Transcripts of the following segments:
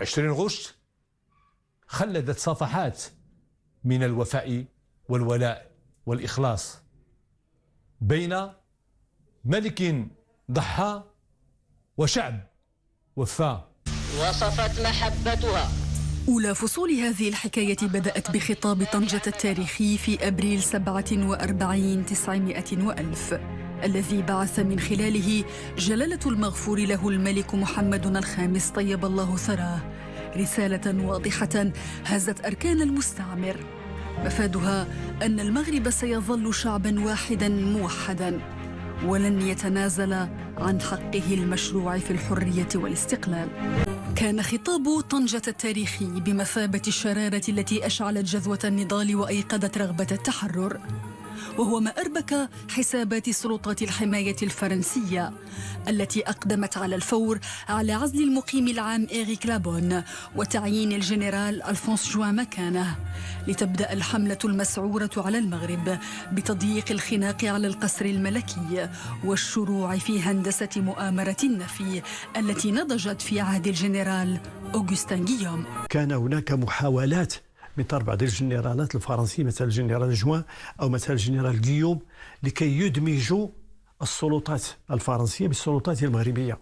20 غشت خلدت صفحات من الوفاء والولاء والإخلاص بين ملك ضحى وشعب وفى. وصفت محبتها. أولى فصول هذه الحكاية بدأت بخطاب طنجة التاريخي في أبريل 47 900 وألف، الذي بعث من خلاله جلالة المغفور له الملك محمد الخامس طيب الله ثراه رسالة واضحة هزت أركان المستعمر، مفادها أن المغرب سيظل شعبا واحدا موحدا ولن يتنازل عن حقه المشروع في الحرية والاستقلال. كان خطاب طنجة التاريخي بمثابة الشرارة التي أشعلت جذوة النضال وأيقظت رغبة التحرر، وهو ما أربك حسابات سلطات الحماية الفرنسية التي أقدمت على الفور على عزل المقيم العام إيريك لابون وتعيين الجنرال ألفونس جوان مكانه، لتبدأ الحملة المسعورة على المغرب بتضييق الخناق على القصر الملكي والشروع في هندسة مؤامرة النفي التي نضجت في عهد الجنرال أوغسطين غيوم. كان هناك محاولات من طرف بعض الجنرالات الفرنسيين مثل الجنرال جوان أو مثل الجنرال غيوم لكي يدمجوا السلطات الفرنسية بالسلطات المغربية،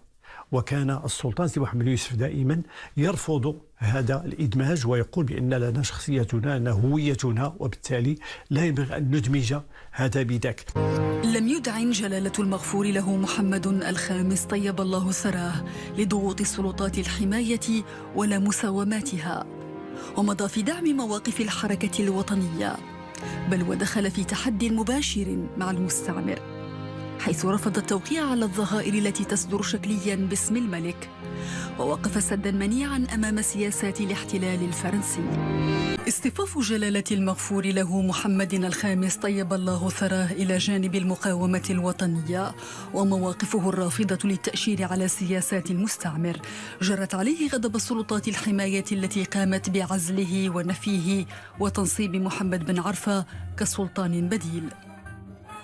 وكان السلطان سي محمد يوسف دائما يرفض هذا الإدماج ويقول بأن لنا شخصيتنا، لنا هويتنا، وبالتالي لا ينبغي أن ندمج هذا بذاك. لم يدعن جلالة المغفور له محمد الخامس طيب الله ثراه لضغوط سلطات الحماية ولا مساوماتها، ومضى في دعم مواقف الحركة الوطنية، بل ودخل في تحدي مباشر مع المستعمر، حيث رفض التوقيع على الظهائر التي تصدر شكليا باسم الملك، ووقف سدا منيعا أمام سياسات الاحتلال الفرنسي. اصطفاف جلالة المغفور له محمد الخامس طيب الله ثراه إلى جانب المقاومة الوطنية ومواقفه الرافضة للتأشير على سياسات المستعمر جرت عليه غضب سلطات الحماية التي قامت بعزله ونفيه وتنصيب محمد بن عرفة كسلطان بديل.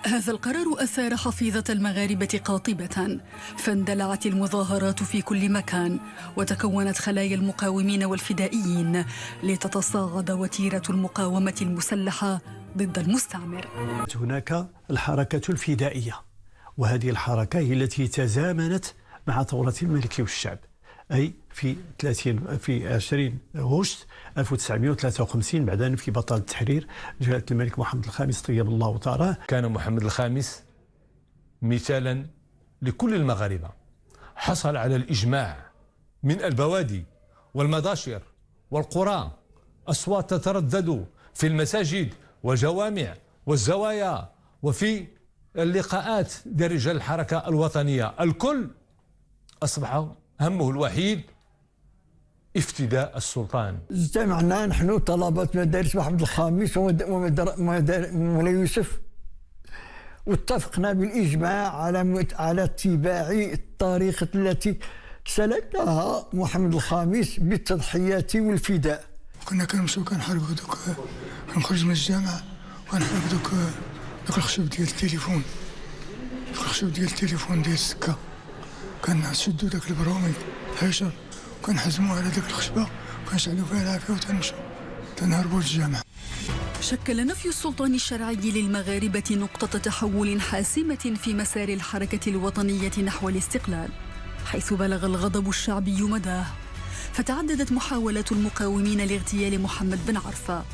هذا القرار أثار حفيظة المغاربة قاطبة، فاندلعت المظاهرات في كل مكان، وتكونت خلايا المقاومين والفدائيين لتتصاعد وتيرة المقاومة المسلحة ضد المستعمر. هناك الحركة الفدائية، وهذه الحركة هي التي تزامنت مع ثورة الملك والشعب، أي في 20 غشت 1953 بعد في بطل التحرير جلالة الملك محمد الخامس طيب الله ثراه. كان محمد الخامس مثالا لكل المغاربة، حصل على الإجماع من البوادي والمداشر والقرى، أصوات تتردد في المساجد والجوامع والزوايا وفي اللقاءات ديال رجال الحركة الوطنية، الكل أصبح همه الوحيد افتداء السلطان. اجتمعنا نحن طلبة مدارس محمد الخامس ومولاي يوسف، واتفقنا بالإجماع على اتباع الطريقة التي سلكها محمد الخامس بالتضحيات والفداء. كنا كنمشيو كنحاربوا دوك، كنخرج من الجامعة وكنحارب دوك الخشب ديال التليفون، الخشب ديال التليفون ديال السكة، كنشدو داك البروميل حشر وكنحزمو على داك الخشبة وكنشعلو فيها العافية وتنمشو تنهربو للجامعة. شكل نفي السلطان الشرعي للمغاربة نقطة تحول حاسمة في مسار الحركة الوطنية نحو الاستقلال، حيث بلغ الغضب الشعبي مداه، فتعددت محاولات المقاومين لاغتيال محمد بن عرفة،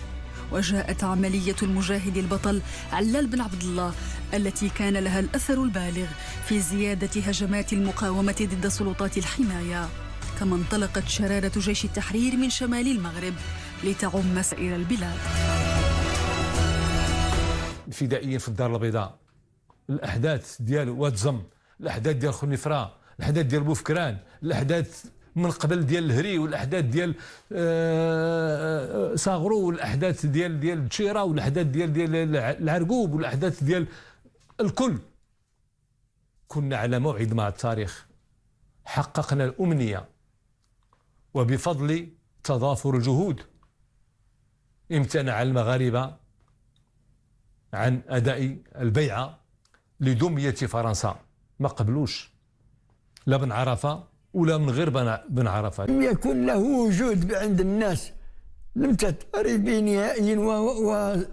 وجاءت عملية المجاهد البطل علال بن عبد الله التي كان لها الأثر البالغ في زيادة هجمات المقاومة ضد سلطات الحماية، كما انطلقت شرارة جيش التحرير من شمال المغرب لتعم سائر البلاد. الفدائيين في الدار البيضاء، الأحداث ديال واتزم، الأحداث ديال خنفرة، الأحداث ديال بوفكران، الأحداث من قبل ديال الهري، والأحداث ديال صاغرو، والأحداث ديال تشيرة، والأحداث ديال العرقوب، والأحداث ديال الكل. كنا على موعد مع التاريخ، حققنا الأمنية، وبفضل تضافر الجهود امتنع المغاربة عن أداء البيعة لدمية فرنسا، ما قبلوش لا بن عرفة ولا من غير بن عرفة. لم يكن له وجود عند الناس، لم تتعرف نهائيا،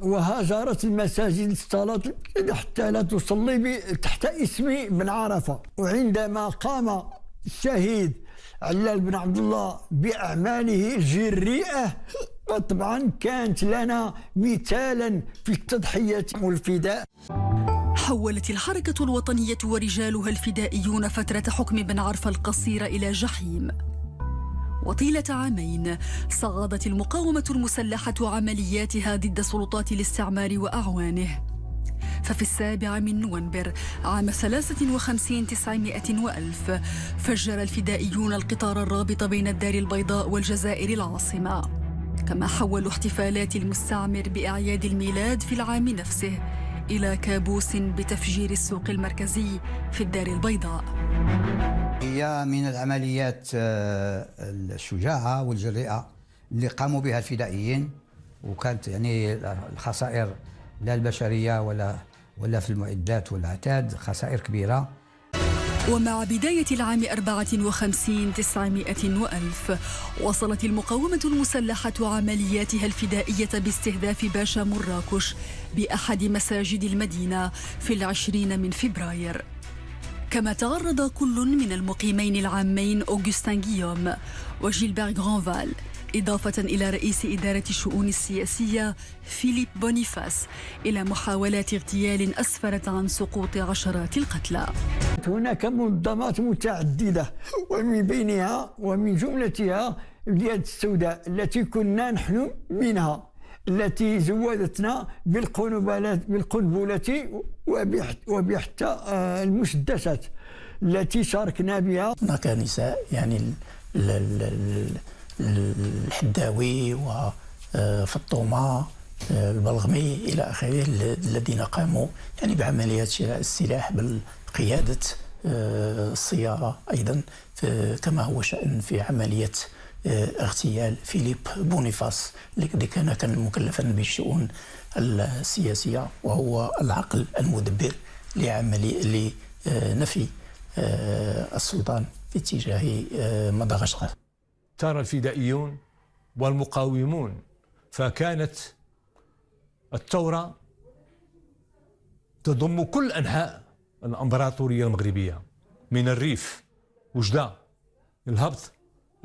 وهاجرت المساجد الصلاة حتى لا تصلي تحت اسم بن عرفة. وعندما قام الشهيد علال بن عبد الله بأعماله الجريئة طبعا كانت لنا مثالا في التضحية والفداء. حولت الحركة الوطنية ورجالها الفدائيون فترة حكم بن عرفة القصيرة إلى جحيم. وطيلة عامين صعدت المقاومة المسلحة عملياتها ضد سلطات الاستعمار وأعوانه. ففي 7 من نوفمبر عام 53 900 وألف فجر الفدائيون القطار الرابط بين الدار البيضاء والجزائر العاصمة، كما حولوا احتفالات المستعمر بأعياد الميلاد في العام نفسه إلى كابوس بتفجير السوق المركزي في الدار البيضاء. هي من العمليات الشجاعة والجريئة اللي قاموا بها الفدائيين، وكانت يعني الخسائر لا البشرية ولا في المعدات والعتاد، خسائر كبيرة. ومع بداية العام 54 900 وألف وصلت المقاومة المسلحة عملياتها الفدائية باستهداف باشا مراكش بأحد مساجد المدينة في 20 من فبراير. كما تعرض كل من المقيمين العامين أوغستان غيوم وجيلبert غرانفال، إضافة إلى رئيس إدارة الشؤون السياسية فيليب بونيفاس، إلى محاولات اغتيال أسفرت عن سقوط عشرات القتلى. هناك منظمات متعددة، ومن بينها ومن جملتها اليد السوداء التي كنا نحن منها، التي زودتنا بالقنبلة وبحتى المسدسات التي شاركنا بها. هناك نساء يعني الحداوي وفطومة البلغمي إلى آخره الذين قاموا يعني بعمليات شراء السلاح بقيادة السيارة أيضا، كما هو شأن في عملية اغتيال فيليب بونيفاس اللي كان مكلفا بالشؤون السياسية، وهو العقل المدبر لنفي السلطان في اتجاه مدغشقر. ترى الفدائيون والمقاومون، فكانت الثورة تضم كل أنحاء الإمبراطورية المغربية، من الريف، وجدة، الهبط،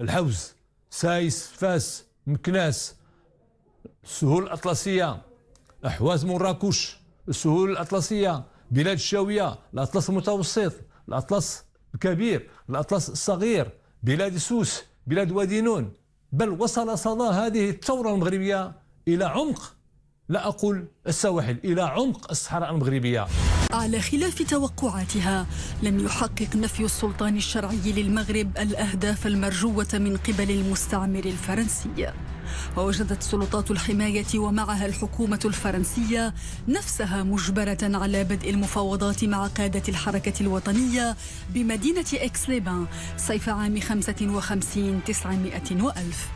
الحوز، سايس، فاس، مكناس، السهول الأطلسية، أحواز مراكش، السهول الأطلسية، بلاد الشاوية، الأطلس المتوسط، الأطلس الكبير، الأطلس الصغير، بلاد سوس، بلاد وادي نون. بل وصل صدى هذه الثورة المغربية إلى عمق، لا أقول السواحل، إلى عمق الصحراء المغربية. على خلاف توقعاتها، لم يحقق نفي السلطان الشرعي للمغرب الأهداف المرجوة من قبل المستعمر الفرنسي. ووجدت سلطات الحماية ومعها الحكومة الفرنسية نفسها مجبرة على بدء المفاوضات مع قادة الحركة الوطنية بمدينة إكس-لي-بان صيف عام 55 900 وألف.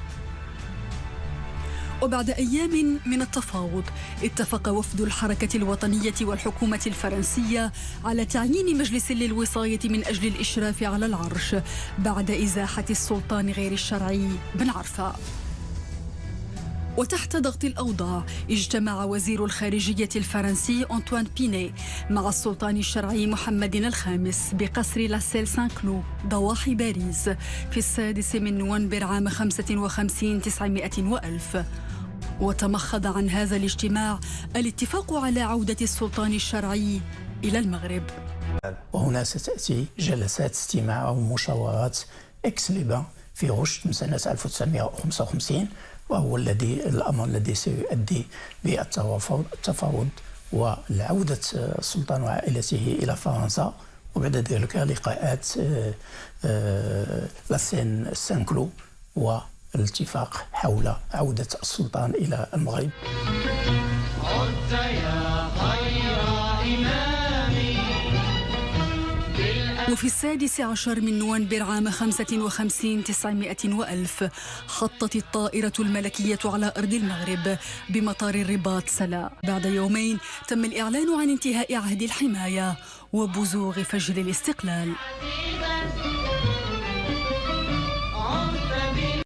وبعد أيام من التفاوض اتفق وفد الحركة الوطنية والحكومة الفرنسية على تعيين مجلس للوصاية من أجل الإشراف على العرش بعد إزاحة السلطان غير الشرعي بن عرفة. وتحت ضغط الأوضاع اجتمع وزير الخارجية الفرنسي أنطوان بيني مع السلطان الشرعي محمد الخامس بقصر لاسيل سان كلو ضواحي باريس في 6 من نوفمبر عام 55 900 وألف. وتمخض عن هذا الاجتماع الاتفاق على عودة السلطان الشرعي إلى المغرب. وهنا ستأتي جلسات استماع أو مشاورات إكس-لي-بان في غشت من سنة 1955، وهو الأمر الذي سيؤدي بالتفاوض والعودة السلطان وعائلته إلى فرنسا، وبعد ذلك لقاءات لاسين سان كلو والاتفاق حول عودة السلطان إلى المغرب. وفي 16 من نوفمبر عام 55 900 وألف حطت الطائرة الملكية على أرض المغرب بمطار الرباط سلا. بعد يومين تم الإعلان عن انتهاء عهد الحماية وبزوغ فجر الاستقلال.